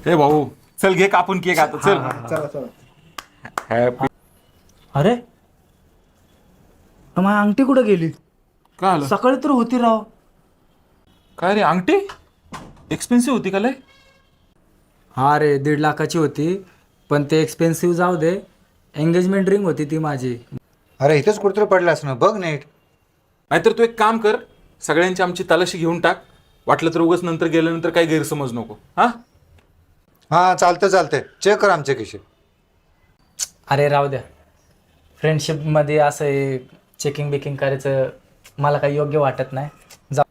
हे भाऊ चल घे कापून केक आता चल. चला चला. हॅपी. अरे माझी अंगठी कुठं गेली? काय आलं? सकाळी तर होती राव. काय रे अंगठी एक्सपेन्सिव्ह होती का लय? हा रे 1.5 लाखाची होती, पण ते एक्सपेन्सिव्ह जाऊ दे. एंगेजमेंट रिंग होती ती माझी. अरे इथंच कुठेतरी पडलास ना, बघ नीट. नाहीतर तू एक काम कर, सगळ्यांची आमची तलाशी घेऊन टाक. वाटलं तर उगाच नंतर गेल्यानंतर काही गैरसमज नको. हा हा चालतंय चालतंय, चेक कर आमच्या खिशे. अरे राहू द्या, फ्रेंडशिपमध्ये असं चेकिंग बेकिंग करायचं मला काही योग्य वाटत नाही. जा.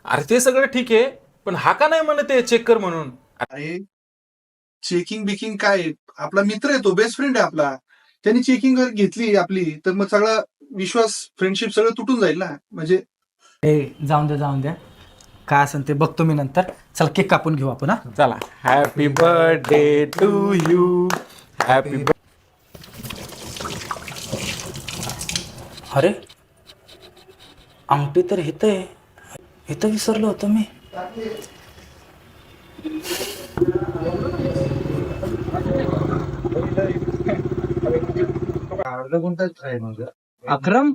अरे ते सगळं ठीक आहे, पण हा का नाही म्हणत आहे चेक कर म्हणून? अरे चेकिंग बिकिंग काय, आपला मित्र आहे तो, बेस्ट फ्रेंड आहे आपला. त्यांनी चेकिंग घेतली आपली तर मग सगळा विश्वास, फ्रेंडशिप सगळं तुटून जाईल ना. म्हणजे जाऊन द्या काय असेल ते बघतो मी नंतर. चला केक कापून घेऊ आपण. हा चला. Happy birthday to you. Happy. अरे अंगठी तर इथं आहे, इथं विसरलो होतो मी. अक्रम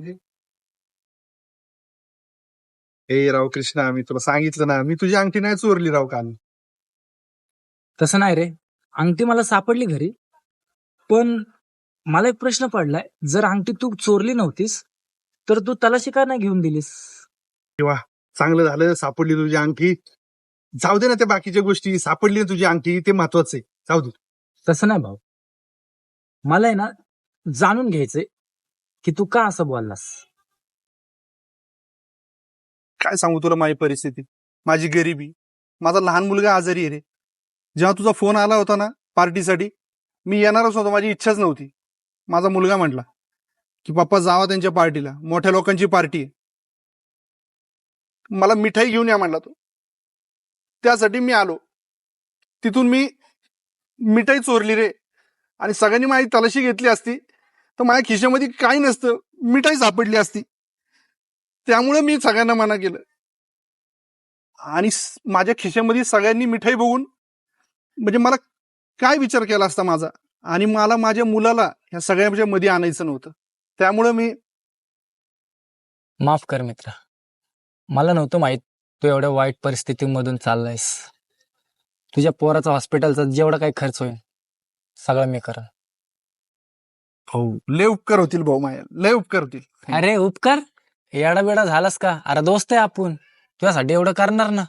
हे राव कृष्णा, मी तुला सांगितलं ना, मी तुझी अंगठी नाही चोरली राव काल. तसं नाही रे, अंगठी मला सापडली घरी. पण मला एक प्रश्न पडलाय, जर अंगठी तू चोरली नव्हतीस तर तू तलाशी का नाही घेऊन दिलीस? चांगलं झालं सापडली तुझी अंगठी. जाऊ दे ना त्या बाकीच्या गोष्टी, सापडली ना तुझी अंगठी, ते महत्वाचं आहे. जाऊ दे. तसं नाही भाऊ, मला आहे ना जाणून घ्यायचंय की तू का असं बोललास. काय सांगू तुला माझी परिस्थिती, माझी गरिबी. माझा लहान मुलगा आजारी आहे रे. जेव्हा तुझा फोन आला होता ना पार्टीसाठी, मी येणारच होतो, माझी इच्छाच नव्हती. माझा मुलगा म्हटला की पप्पा जावा त्यांच्या पार्टीला, मोठ्या लोकांची पार्टी आहे, मला मिठाई घेऊन या म्हणला तो. त्यासाठी मी आलो. तिथून मी मिठाई चोरली रे. आणि सगळ्यांनी माझी तलाशी घेतली असती तर माझ्या खिशामध्ये काही नसतं, मिठाई सापडली असती. त्यामुळे मी सगळ्यांना मना केलं. आणि माझ्या खिशामध्ये सगळ्यांनी मिठाई बघून म्हणजे मला काय विचार केला असता माझा. आणि मला माझ्या मुलाला ह्या सगळ्यांच्या मध्ये आणायचं नव्हतं. त्यामुळं मी माफ कर मित्रा, मला नव्हतं माहित तू एवढ्या वाईट परिस्थितीमधून चाललायस. तुझ्या पोराचा हॉस्पिटलचा जेवढा काही खर्च होईल सगळं मी करेन. हो, लय उपकार होतील भाऊ, माया लय उपकार होतील. अरे उपकार, येडा बेडा झालास का? अरे दोस्त आहे आपण, तुझ्यासाठी एवढं करणार ना.